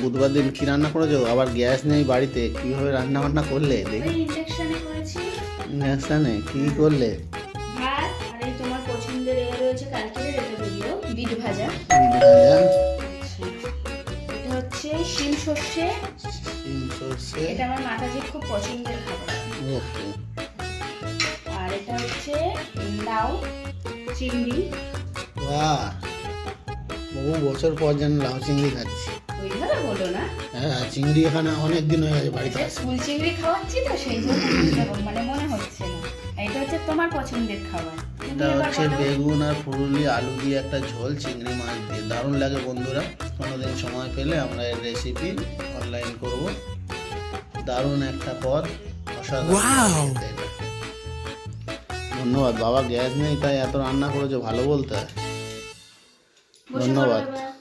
বুধবার দিন কি রান্না করেছো? আবার গ্যাস নেই বাড়িতে, কিভাবে রান্না বান্না করলে দেখি? ইন্ডাকশনে করেছি ইন্ডাকশানে কি করলে? ভাত। আর এই তোমার পছন্দের রয়েছে কালকের, এটা ভিডিও বিট ভাজা। এটা হচ্ছে শিম সর্ষে। এটা আমার মাতাজির খুব পছন্দের খাবার। ওকে। আর এটা হচ্ছে লাউ চিংড়ি। বাহ, বহু বছর পর যেন লাউ চিংড়ি খাচ্ছি। ওইভাবে বলো না, হ্যাঁ, চিংড়ি এখানে অনেক দিন হয়ে গেছে বাড়িতে। ফুল চিংড়ি খাওয়াচ্ছি তো সেই জন্য মানে মনে হচ্ছে না। এটা হচ্ছে তোমার পছন্দের খাবার। এটা হচ্ছে বেগুন আর ফুলুলি আলু দিয়ে একটা ঝোল চিংড়ি মাছ দিয়ে, দারুণ লাগে বন্ধুরা। কোনোদিন সময় পেলে আমরা এর রেসিপি অনলাইন করব। দারুণ একটা পদ, অসাধারণ খেতে এটা। ধন্যবাদ বাবা, গ্যাস নেই তাই এত রান্না করেছো, ভালো বলতে হয়। বসে ধন্যবাদ। পড়ো এবার।